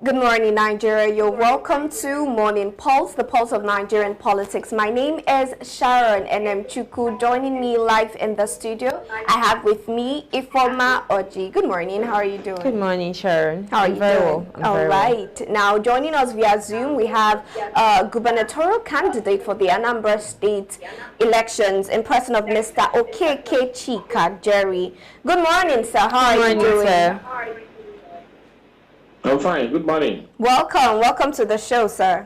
Good morning, Nigeria. You're welcome to Morning Pulse, the pulse of Nigerian politics. My name is Sharon Nnamdi. Joining me live in the studio, I have with me Ifoma Oji. Good morning. How are you doing? Good morning, Sharon. How are you very doing? Well. All right. Now, joining us via Zoom, we have gubernatorial candidate for the Anambra State elections in person of Mr. Okeke Chika Jerry. Good morning, sir. How are you doing? Sir. I'm fine. Good morning. Welcome to the show, sir.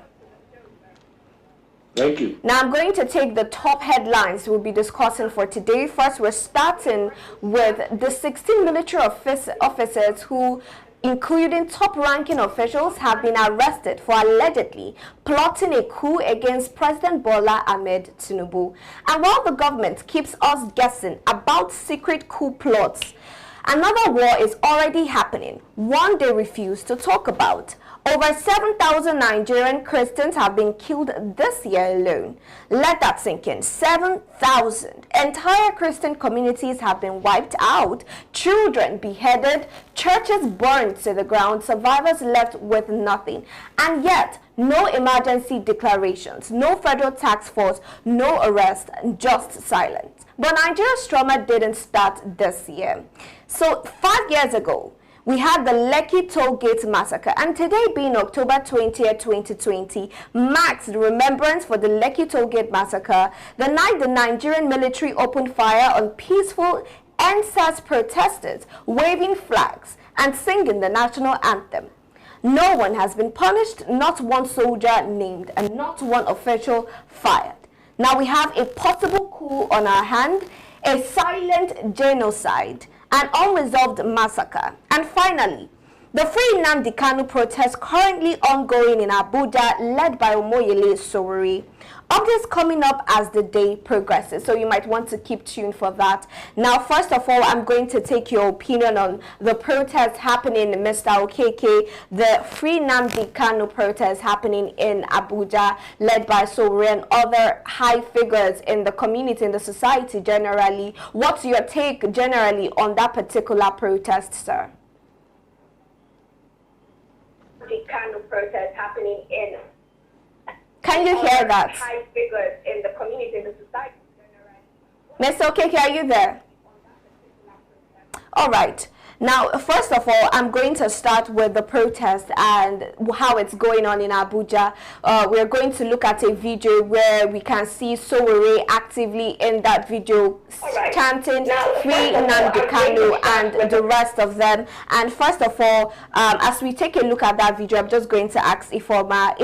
Thank you. Now I'm going to take the top headlines we'll be discussing for today. First, we're starting with the 16 military officers who, including top-ranking officials, have been arrested for allegedly plotting a coup against President Bola Ahmed Tinubu. And while the government keeps us guessing about secret coup plots, another war is already happening, one they refuse to talk about. Over 7,000 Nigerian Christians have been killed this year alone. Let that sink in. 7,000. Entire Christian communities have been wiped out, children beheaded, churches burned to the ground, survivors left with nothing. And yet, no emergency declarations, no federal task force, no arrest, just silence. But Nigeria's trauma didn't start this year. So 5 years ago, we had the Lekki toll gate massacre, and today being October 20th, 2020, marks the remembrance for the Lekki toll gate massacre, the night the Nigerian military opened fire on peaceful NSAS protesters, waving flags and singing the national anthem. No one has been punished, not one soldier named, and not one official fired. Now we have a possible coup on our hand, a silent genocide, an unresolved massacre. And finally, the Free Nnamdi Kanu protest currently ongoing in Abuja, led by Omoyele Sowore. Updates coming up as the day progresses, so you might want to keep tuned for that. Now, first of all, I'm going to take your opinion on the protest happening, Mr. Okeke, the Free Nnamdi Kanu protest happening in Abuja, led by Sowore and other high figures in the community, in the society generally. What's your take generally on that particular protest, sir? The Kanu protest happening in. Can you hear that? High figures in the community, in the society. Mr. Okeke, are you there? All right. Now, first of all, I'm going to start with the protest and how it's going on in Abuja. We're going to look at a video where we can see Sowore actively in that video chanting Free Nnamdi Kanu and the rest of them. And first of all, as we take a look at that video, I'm just going to ask Ifoma,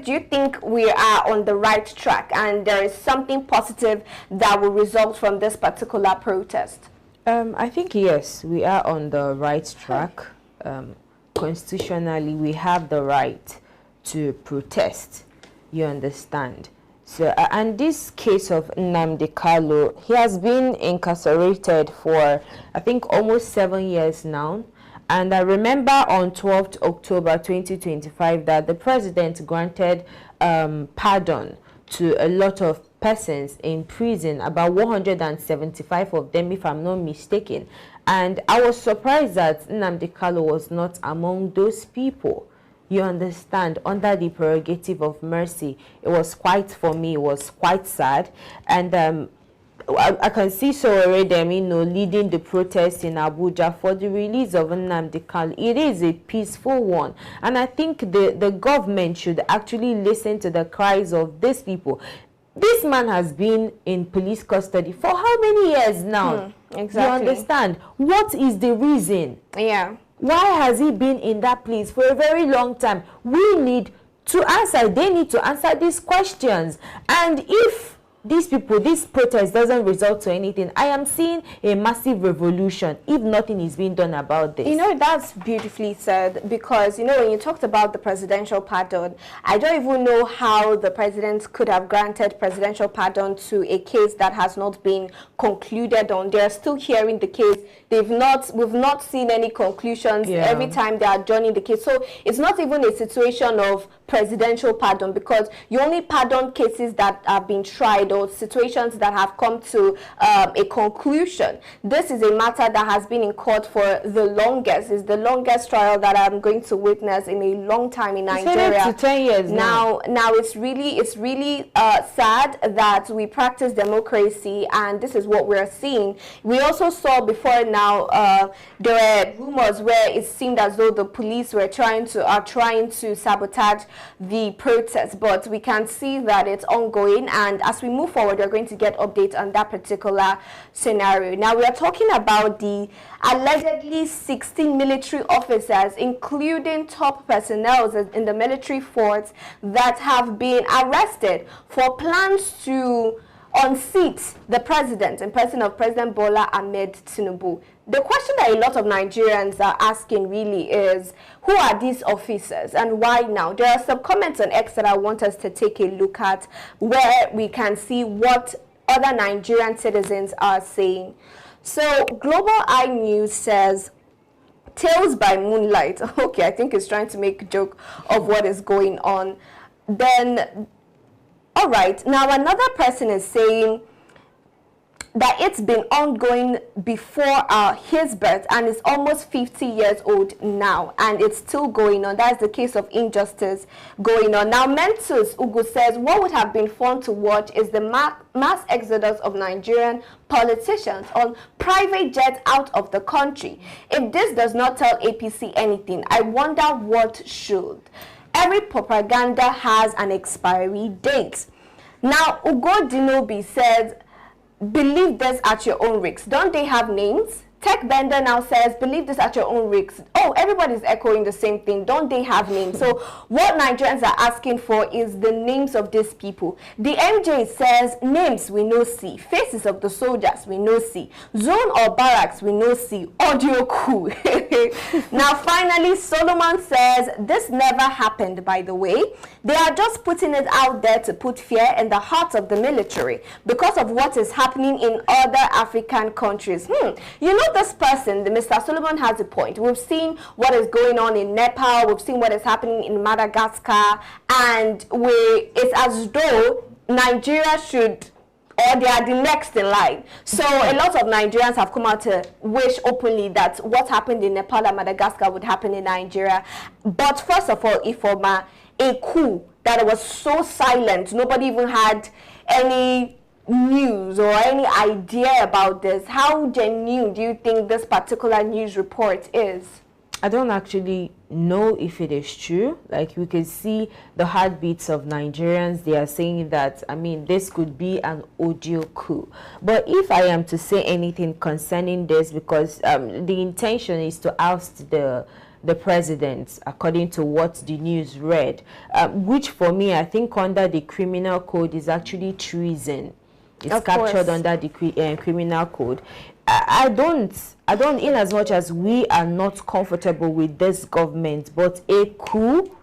do you think we are on the right track and there is something positive that will result from this particular protest? I think, yes, we are on the right track. Constitutionally, we have the right to protest, you understand. So, and this case of Nnamdi Kanu, he has been incarcerated for, I think, almost 7 years now. And I remember on 12th October 2025 that the president granted pardon to a lot of persons in prison, about 175 of them, if I'm not mistaken. And I was surprised that Nnamdi Kanu was not among those people. You understand, under the prerogative of mercy. It was quite, for me, it was quite sad. And I can see Sowore them, leading the protest in Abuja for the release of Nnamdi Kanu. It is a peaceful one. And I think the government should actually listen to the cries of these people. This man has been in police custody for how many years now? Exactly. You understand? What is the reason? Yeah. Why has he been in that place for a very long time? We need to answer. They need to answer these questions. And if these people, this protest doesn't result to anything, I am seeing a massive revolution if nothing is being done about this. That's beautifully said, because, when you talked about the presidential pardon, I don't even know how the president could have granted presidential pardon to a case that has not been concluded on. They're still hearing the case. We've not seen any conclusions every time they are adjourning the case. So it's not even a situation of presidential pardon, because you only pardon cases that have been tried point, or situations that have come to a conclusion. This is a matter that has been in court for the longest. It's the longest trial that I'm going to witness in a long time in Nigeria. It's 10 years now. Now it's really sad that we practice democracy, and this is what we're seeing. We also saw before now there were rumors where it seemed as though the police were trying to sabotage the protests, but we can see that it's ongoing, and as we move forward, we're going to get updates on that particular scenario. Now we are talking about the allegedly 16 military officers, including top personnel in the military force, that have been arrested for plans to unseat the president in person of President Bola Ahmed Tinubu. The question that a lot of Nigerians are asking really is, who are these officers and why now? There are some comments on X that I want us to take a look at, where we can see what other Nigerian citizens are saying. So Global Eye News says, Tales by Moonlight. Okay, I think it's trying to make a joke of what is going on. Then, all right, now another person is saying that it's been ongoing before his birth, and it's almost 50 years old now, and it's still going on. That's the case of injustice going on. Now, Mentus Ugu says, what would have been fun to watch is the mass exodus of Nigerian politicians on private jets out of the country. If this does not tell APC anything, I wonder what should. Every propaganda has an expiry date. Now, Ugo Dinobi says, believe this at your own risk. Don't they have names? Tech Bender now says, believe this at your own risk. Oh, everybody's echoing the same thing. Don't they have names? So what Nigerians are asking for is the names of these people. The MJ says, names we no see. Faces of the soldiers we no see. Zone or barracks we no see. Audio coup. Now finally, Solomon says, this never happened, by the way. They are just putting it out there to put fear in the hearts of the military because of what is happening in other African countries. You know, this person, Mr. Solomon, has a point. We've seen what is going on in Nepal. We've seen what is happening in Madagascar. And it's as though Nigeria should, or they are the next in line. So a lot of Nigerians have come out to wish openly that what happened in Nepal and Madagascar would happen in Nigeria. But first of all, Ifoma, a coup that was so silent, nobody even had any news or any idea about this. How genuine do you think this particular news report is? I don't actually know if it is true. Like, we can see the heartbeats of Nigerians. They are saying that, I mean, this could be an audio coup. But if I am to say anything concerning this, because the intention is to oust the president, according to what the news read, which for me, I think under the criminal code is actually treason. It's captured under the criminal code. I don't, in as much as we are not comfortable with this government, but a coup,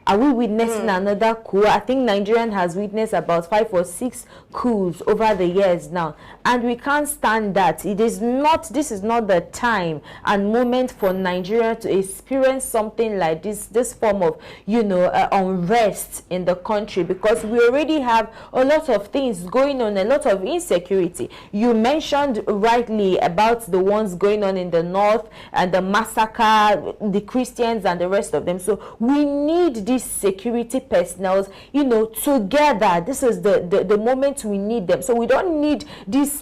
are we witnessing another coup? I think Nigeria has witnessed about 5 or 6 coups over the years now, and we can't stand that. This is not the time and moment for Nigeria to experience something like this form of, unrest in the country, because we already have a lot of things going on, a lot of insecurity. You mentioned rightly about the ones going on in the north and the massacre, the Christians and the rest of them. So we need these security personnel, together. This is the moment we need them. So we don't need this,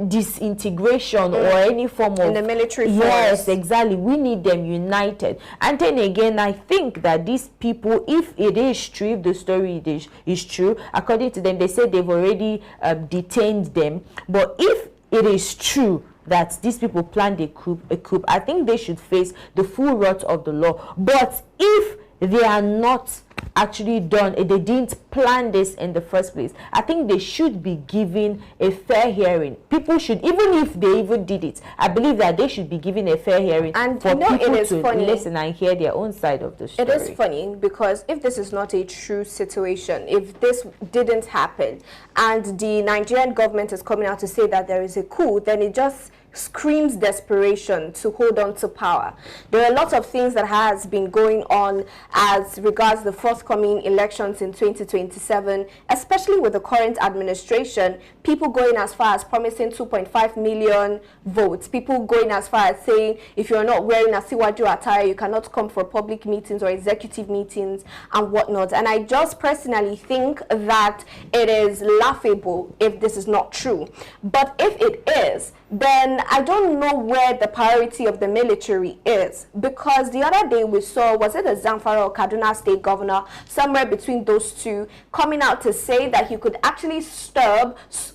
disintegration or any form of in the military force. Yes, exactly. We need them united. And then again, I think that these people, if it is true, if the story is true, according to them, they said they've already detained them. But if it is true that these people planned a coup, I think they should face the full wrath of the law. But if they are not actually done, they didn't plan this in the first place, I think they should be given a fair hearing. People should, even if they even did it, I believe that they should be given a fair hearing, and for people to listen and hear their own side of the story. It is funny because if this is not a true situation, if this didn't happen and the Nigerian government is coming out to say that there is a coup, then it just screams desperation to hold on to power. There are a lot of things that has been going on as regards the forthcoming elections in 2027, especially with the current administration. People going as far as promising 2.5 million votes. People going as far as saying if you're not wearing a Siwaju attire, you cannot come for public meetings or executive meetings and whatnot. And I just personally think that it is laughable if this is not true. But if it is, then I don't know where the priority of the military is, because the other day we saw, was it the Zamfara or Kaduna state governor, somewhere between those two, coming out to say that he could actually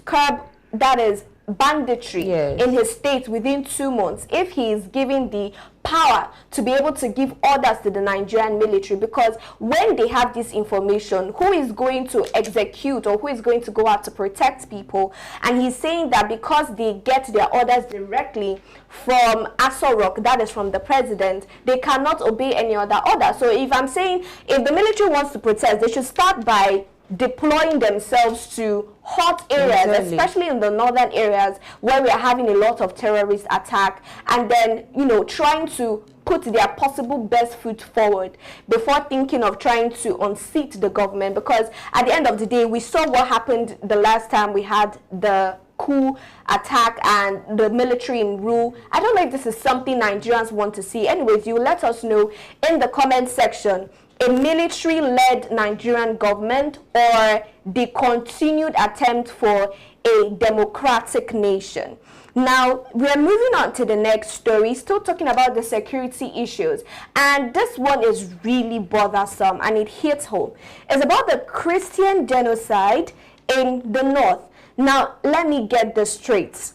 curb that is banditry in his state within 2 months if he is given the power to be able to give orders to the Nigerian military. Because when they have this information, who is going to execute or who is going to go out to protect people? And he's saying that because they get their orders directly from Aso Rock, that is from the president, they cannot obey any other order. So if I'm saying, if the military wants to protest, they should start by deploying themselves to hot areas, especially in the northern areas where we are having a lot of terrorist attack, and then, you know, trying to put their possible best foot forward before thinking of trying to unseat the government. Because at the end of the day, we saw what happened the last time we had the coup attack and the military in rule. I don't know if this is something Nigerians want to see. Anyways, you let us know in the comment section, a military-led Nigerian government or the continued attempt for a democratic nation. Now, we are moving on to the next story, still talking about the security issues. And this one is really bothersome and it hits home. It's about the Christian genocide in the north. Now, let me get this straight.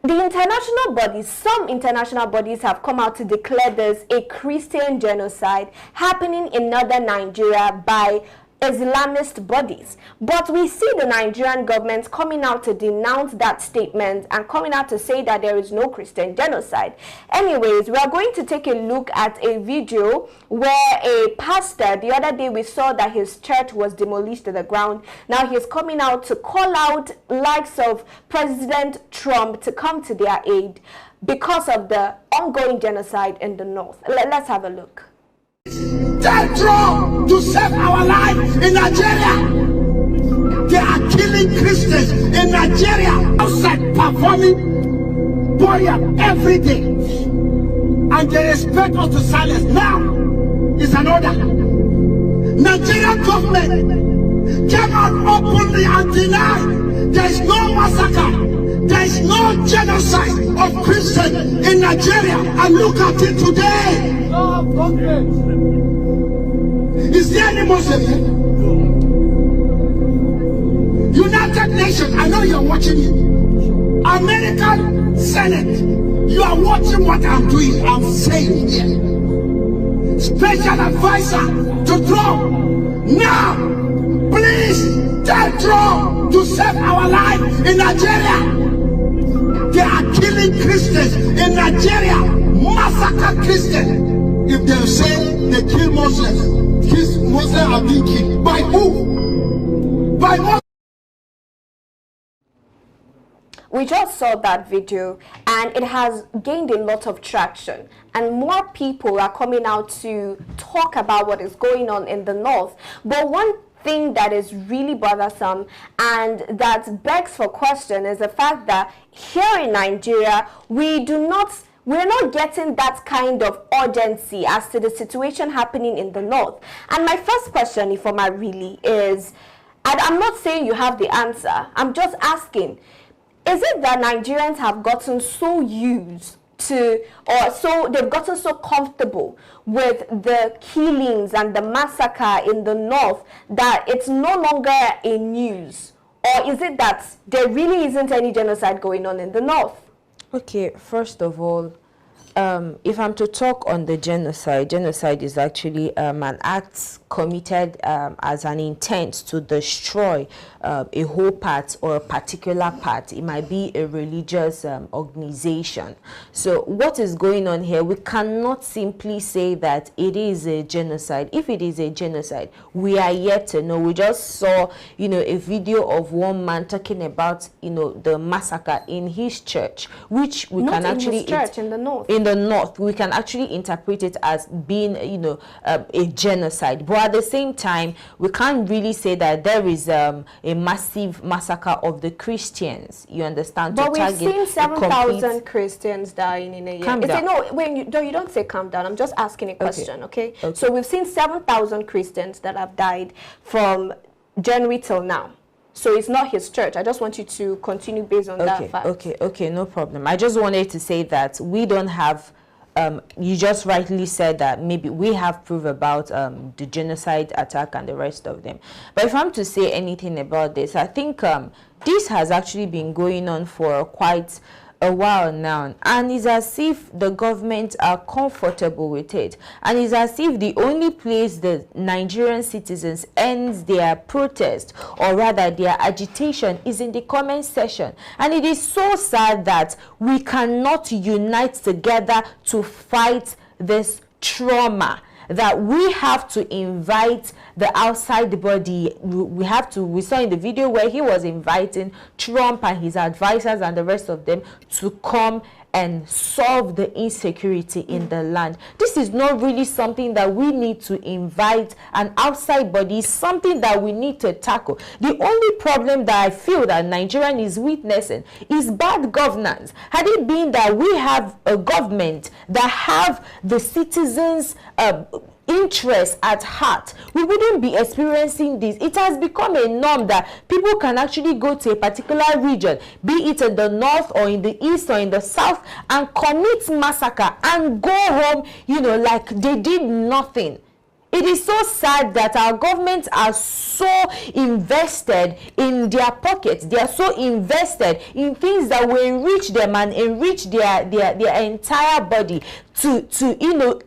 The international bodies, some international bodies have come out to declare this a Christian genocide happening in northern Nigeria by Islamist bodies. But we see the Nigerian government coming out to denounce that statement and coming out to say that there is no Christian genocide. Anyways, we are going to take a look at a video where a pastor, the other day we saw that his church was demolished to the ground. Now he's coming out to call out likes of President Trump to come to their aid because of the ongoing genocide in the north. Let's have a look. Tell Trump to save our life in Nigeria. They are killing Christians in Nigeria outside performing burial every day. And they expect us to silence. Now is an order. Nigerian government came out openly and denied there is no massacre. There is no genocide of Christians in Nigeria. And look at it today. Is there any Muslim here? United Nations, I know you're watching it. American Senate, you are watching what I'm doing, I'm saying here. Special advisor to Trump. Now, please tell Trump to save our life in Nigeria. They are killing Christians in Nigeria. Massacre Christians. If they say they kill Muslims, Muslims are being killed. By who? By what? We just saw that video and it has gained a lot of traction, and more people are coming out to talk about what is going on in the north. But one thing that is really bothersome and that begs for question is the fact that here in Nigeria, we're not getting that kind of urgency as to the situation happening in the north. And my first question, Ifoma, really is, and I'm not saying you have the answer, I'm just asking, is it that Nigerians have gotten so used to, or so they've gotten so comfortable with the killings and the massacre in the north that it's no longer a news? Or is it that there really isn't any genocide going on in the north? Okay, first of all, if I'm to talk on the genocide is actually an act committed as an intent to destroy a whole part or a particular part. It might be a religious organization. So what is going on here? We cannot simply say that it is a genocide. If it is a genocide, we are yet to know. We just saw, a video of one man talking about, the massacre in his church, which we can actually... Not in his church, in the north. In the north, we can actually interpret it as being, a genocide. But at the same time, we can't really say that there is a massive massacre of the Christians. You understand? But we've seen 7,000 Christians dying in a year. Calm down. No, you don't say calm down. I'm just asking a question, okay? So we've seen 7,000 Christians that have died from January till now. So it's not his church. I just want you to continue based on that fact. Okay, no problem. I just wanted to say that we don't have... you just rightly said that maybe we have proof about the genocide attack and the rest of them. But if I'm to say anything about this, I think this has actually been going on for quite a while now, and it's as if the government are comfortable with it, and it's as if the only place the Nigerian citizens ends their protest, or rather their agitation, is in the comment section. And it is so sad that we cannot unite together to fight this trauma, that we have to invite the outside body. We saw in the video where he was inviting Trump and his advisors and the rest of them to come and solve the insecurity in the land. This is not really something that we need to invite an outside body. It's something that we need to tackle. The only problem that I feel that Nigerian is witnessing is bad governance. Had it been that we have a government that have the citizens' interest at heart, we wouldn't be experiencing this. It has become a norm that people can actually go to a particular region, be it in the north or in the east or in the south, and commit massacre and go home, like they did nothing. It is so sad that our governments are so invested in their pockets. They are so invested in things that will enrich them and enrich their entire body to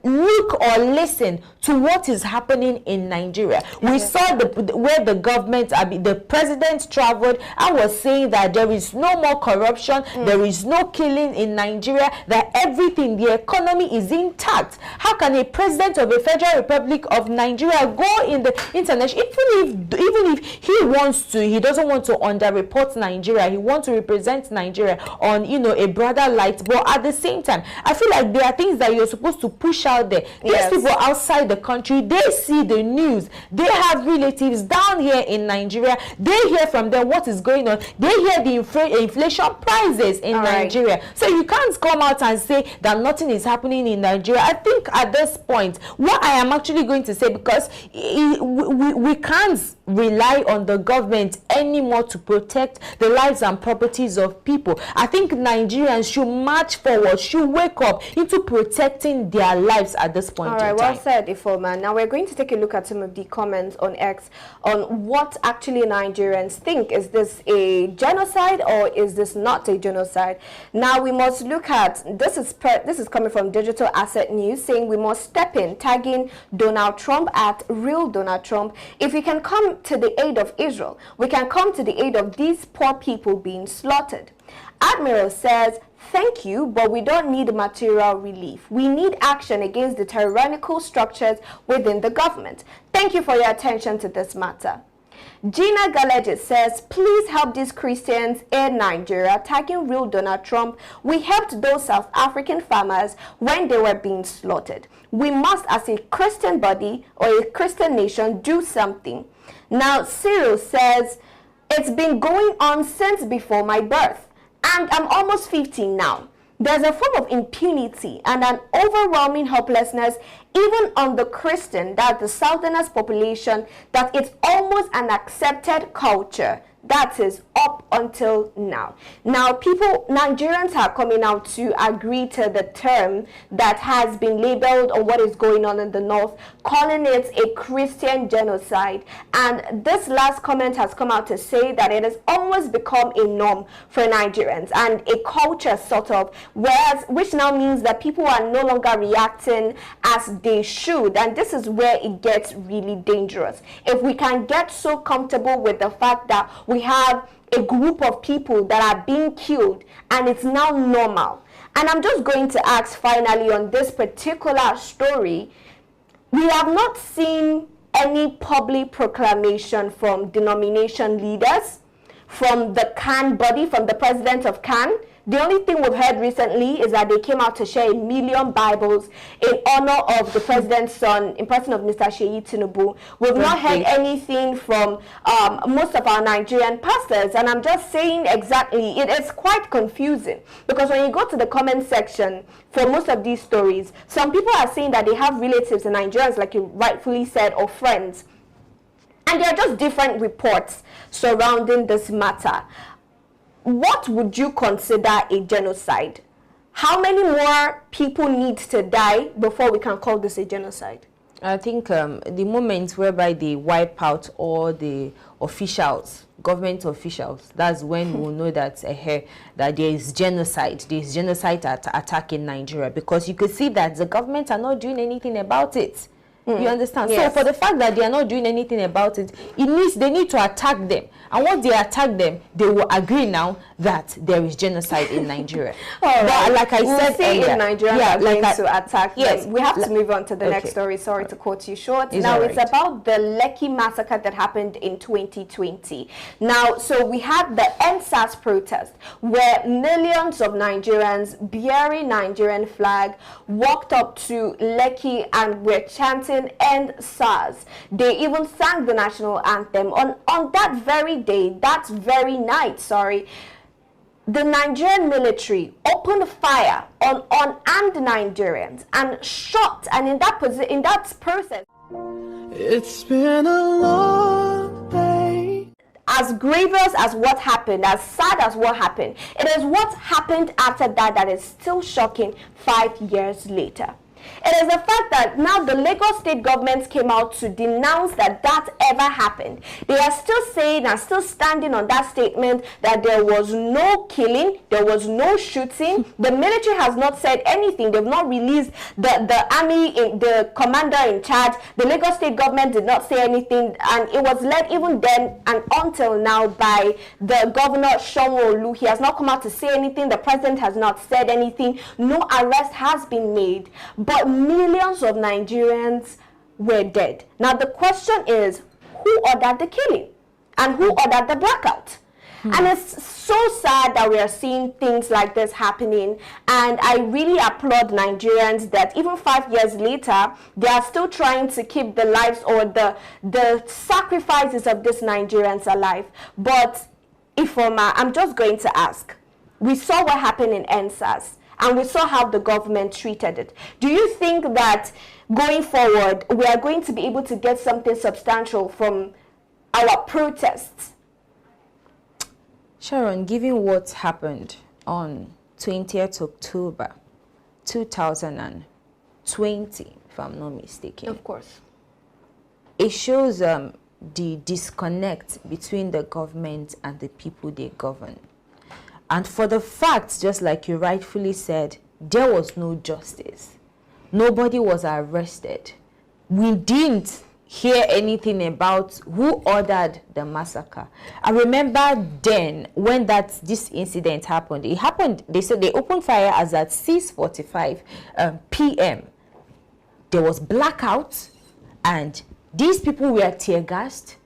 look or listen to what is happening in Nigeria. We saw where the government, the president traveled and was saying that there is no more corruption, there is no killing in Nigeria, that everything, the economy is intact. How can a president of a Federal Republic of Nigeria go in the international, even if he wants to, he doesn't want to underreport Nigeria, he wants to represent Nigeria on a broader light, but at the same time, I feel like there are things that you're supposed to push out there. These people outside the country, they see the news, they have relatives down here in Nigeria, they hear from them what is going on, they hear the inflation prices in Nigeria. So you can't come out and say that nothing is happening in Nigeria. I think at this point, what I am actually going to say, because we can't rely on the government anymore to protect the lives and properties of people. I think Nigerians should march forward, should wake up into protecting their lives at this point in time. Well said, Ifoma. Now we're going to take a look at some of the comments on X on what actually Nigerians think. Is this a genocide or is this not a genocide? Now we must look at, this is coming from Digital Asset News, saying we must step in, tagging Donald Trump at Real Donald Trump. If we can come to the aid of Israel, we can come to the aid of these poor people being slaughtered. Admiral says, thank you, but we don't need material relief. We need action against the tyrannical structures within the government. Thank you for your attention to this matter. Gina Galeges says, please help these Christians in Nigeria, tagging Real Donald Trump. We helped those South African farmers when they were being slaughtered. We must, as a Christian body or a Christian nation, do something. Now, Cyril says, it's been going on since before my birth, and I'm almost 15 now. There's a form of impunity and an overwhelming helplessness even on the Christian, that the Southerners population, that it's almost an accepted culture. That is up until now. Now, Nigerians are coming out to agree to the term that has been labeled on what is going on in the north, calling it a Christian genocide. And this last comment has come out to say that it has almost become a norm for Nigerians and a culture sort of, which now means that people are no longer reacting as they should. And this is where it gets really dangerous. If we can get so comfortable with the fact that we have a group of people that are being killed and it's now normal. And I'm just going to ask finally on this particular story, we have not seen any public proclamation from denomination leaders, from the Can body, from the president of Can. The only thing we've heard recently is that they came out to share 1 million Bibles in honor of the president's son, in person of Mr. Tinubu. We've not heard anything from most of our Nigerian pastors, and I'm just saying exactly, it is quite confusing, because when you go to the comment section for most of these stories, some people are saying that they have relatives in Nigerians, like you rightfully said, or friends, and there are just different reports surrounding this matter. What would you consider a genocide? How many more people need to die before we can call this a genocide? I think the moment whereby they wipe out all the officials, government officials, that's when we'll know that that there is genocide. There is genocide attack in Nigeria, because you could see that the government are not doing anything about it. You understand? Yes. So for the fact that they are not doing anything about it, they need to attack them. And once they attack them, they will agree now that there is genocide in Nigeria. But like I said earlier, in Nigeria, are going to attack them. We have to move on to the next story. Sorry to cut you short. It's about the Lekki massacre that happened in 2020. Now, so we had the NSAS protest, where millions of Nigerians bearing Nigerian flag walked up to Lekki and were chanting "End SARS." They even sang the national anthem. On that very day, that very night, the Nigerian military opened fire on unarmed Nigerians and shot, and in that process, it's been a long day. As grievous as what happened, as sad as what happened, it is what happened after that is still shocking 5 years later. It is the fact that now the Lagos state government came out to denounce that ever happened. They are still saying and still standing on that statement that there was no killing, there was no shooting. The military has not said anything. They've not released the army, the commander in charge. The Lagos state government did not say anything, and it was led even then and until now by the governor Sanwo-Olu. He has not come out to say anything. The president has not said anything. No arrest has been made. But millions of Nigerians were dead. Now the question is, who ordered the killing? And who ordered the blackout? And it's so sad that we are seeing things like this happening. And I really applaud Nigerians that even 5 years later, they are still trying to keep the lives or the sacrifices of these Nigerians alive. But Ifoma, I'm just going to ask. We saw what happened in NSAS. And we saw how the government treated it. Do you think that going forward, we are going to be able to get something substantial from our protests? Sharon, given what happened on 20th October 2020, if I'm not mistaken. Of course. It shows the disconnect between the government and the people they govern. And for the fact, just like you rightfully said, there was no justice. Nobody was arrested. We didn't hear anything about who ordered the massacre. I remember then when this incident happened. It happened, they said they opened fire as at 6:45 p.m. There was blackout, and these people were tear gassed.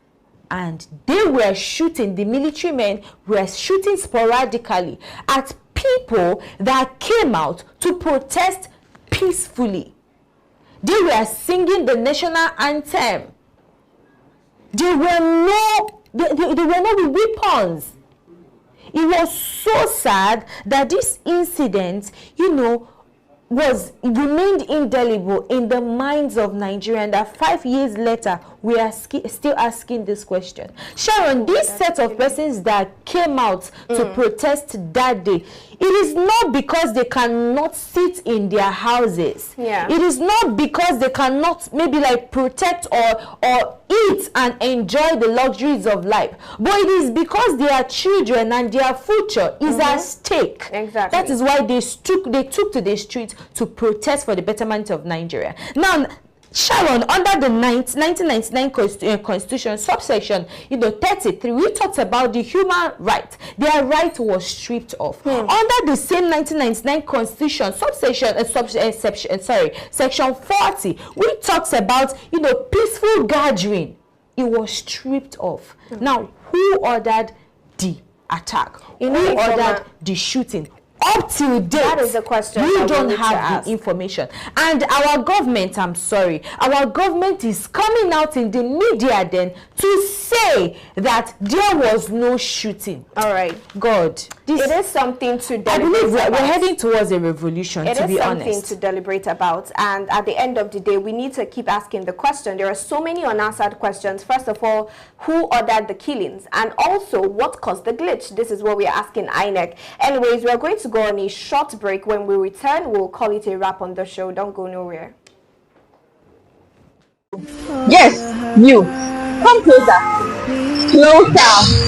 And they were shooting, the military men were shooting sporadically at people that came out to protest peacefully. They were singing the national anthem. There were no weapons. It was so sad that this incident, remained indelible in the minds of Nigerians, that 5 years later we are still asking this question. Sharon, this set of persons that came out to protest that day, it is not because they cannot sit in their houses. Yeah. It is not because they cannot maybe like protect or eat and enjoy the luxuries of life, but it is because their children and their future is at stake. Exactly. That is why they took to the streets to protest for the betterment of Nigeria. Now, Sharon, under the 1999 Constitution, subsection 33, we talked about the human right. Their right was stripped off. Under the same 1999 Constitution, section 40, we talked about peaceful gathering. It was stripped off. Now, who ordered the attack? Who ordered the shooting? Up till date, that is the question. We don't have the information. And our government, I'm sorry, our government is coming out in the media then to say that there was no shooting. All right. God. It is something to deliberate I believe we're about. heading towards a revolution, to be honest. It is something to deliberate about. And at the end of the day, we need to keep asking the question. There are so many unanswered questions. First of all, who ordered the killings? And also, what caused the glitch? This is what we are asking INEC. Anyways, we're going to go on a short break. When we return, we'll call it a wrap on the show. Don't go nowhere. Yes, you. Come closer. Closer.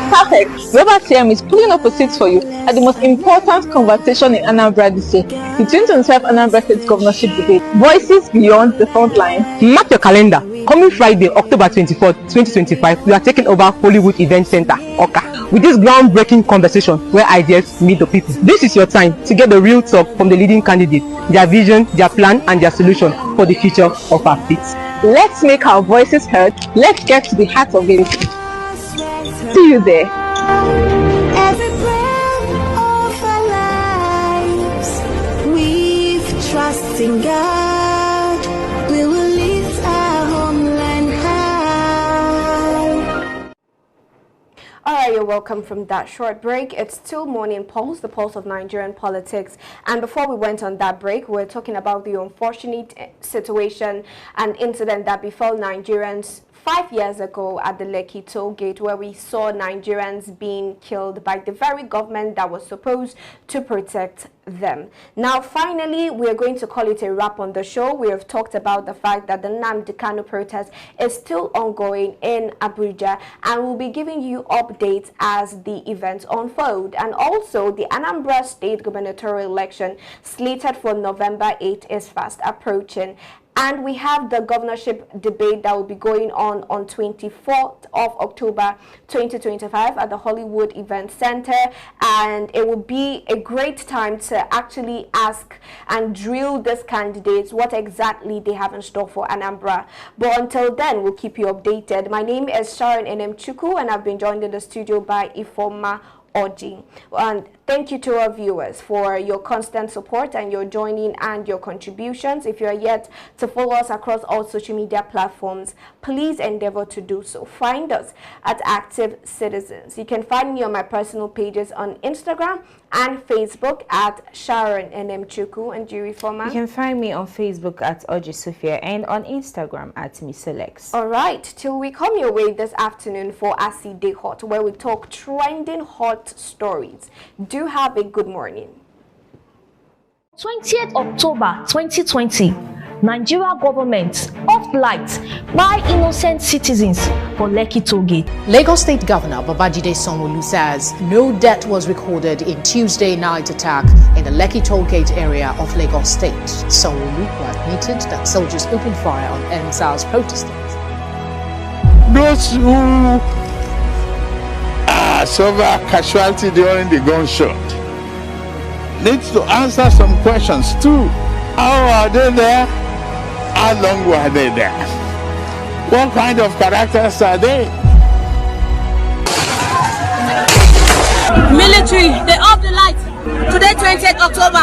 Perfect. Robert TM is pulling up a seat for you at the most important conversation in Anambra this year, the 2025 Anambra State Governorship Debate. Voices beyond the front line. Mark your calendar. Coming Friday, October 24th, 2025, we are taking over Hollywood Event Center, Oka, with this groundbreaking conversation where ideas meet the people. This is your time to get the real talk from the leading candidates, their vision, their plan, and their solution for the future of our state. Let's make our voices heard. Let's get to the heart of it. See you there. Every breath of our lives, we've trust in God. We will lift our homeland high. All right, you're welcome from that short break. It's still Morning Pulse, the pulse of Nigerian politics. And before we went on that break, we're talking about the unfortunate situation and incident that befell Nigerians 5 years ago at the Lekki toll gate, where we saw Nigerians being killed by the very government that was supposed to protect them. Now, finally, we are going to call it a wrap on the show. We have talked about the fact that the Nnamdi Kanu protest is still ongoing in Abuja, and we'll be giving you updates as the events unfold. And also, the Anambra State gubernatorial election slated for November 8 is fast approaching. And we have the governorship debate that will be going on 24th of October 2025 at the Hollywood Event Center. And it will be a great time to actually ask and drill these candidates what exactly they have in store for Anambra. But until then, we'll keep you updated. My name is Sharon Nnamdi, and I've been joined in the studio by Ifoma Oji. And thank you to our viewers for your constant support and your joining and your contributions. If you are yet to follow us across all social media platforms, please endeavor to do so. Find us at Active Citizens. You can find me on my personal pages on Instagram and Facebook at Sharon Nnamdi and Jiri Forma. You can find me on Facebook at Oji Sophia and on Instagram at Miselex. All right, till we come your way this afternoon for Acid Hot, where we talk trending hot stories. Do have a good morning. 20th October 2020, Nigeria government off lights by innocent citizens for Lekki toll gate. Lagos State Governor Babajide Sanwo-Olu says no death was recorded in Tuesday night attack in the Lekki toll gate area of Lagos State. Sanwo-Olu admitted that soldiers opened fire on NSAS protesters. Those who suffer casualty during the gunshot needs to answer some questions too. How are they there? How long were they there? What kind of characters are they? Military, they off the light. Today, 20th October.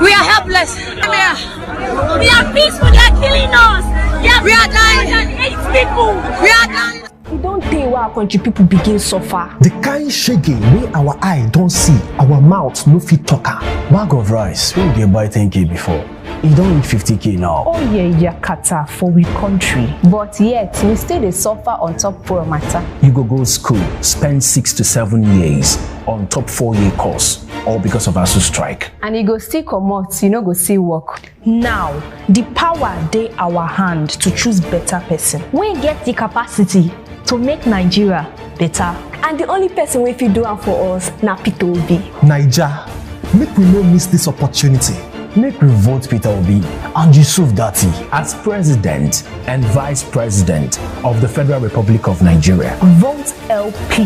We are helpless. We are peaceful, they are killing us. We are dying. 8 people. We are dying. We don't pain where our country people begin suffer. The kind shaking wey our eye don't see, our mouth no fit talk am. Bag of rice wey we dey buy 10k before, e don reach 50k now. Oh yeah, yakata for we country. But yet we still dey suffer on top poor matter. You go school, spend 6 to 7 years on top 4-year course, all because of ASUU strike. And you go still comot, you no go see work. Now, the power dey our hand to choose better person. We get the capacity to make Nigeria better. And the only person wey fit do am for us na Peter Obi. Naija, make we no miss this opportunity. Make we vote Peter Obi and Yusuf Dati as President and Vice President of the Federal Republic of Nigeria. Vote LP.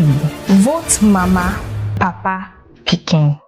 Vote Mama, Papa, Pikin.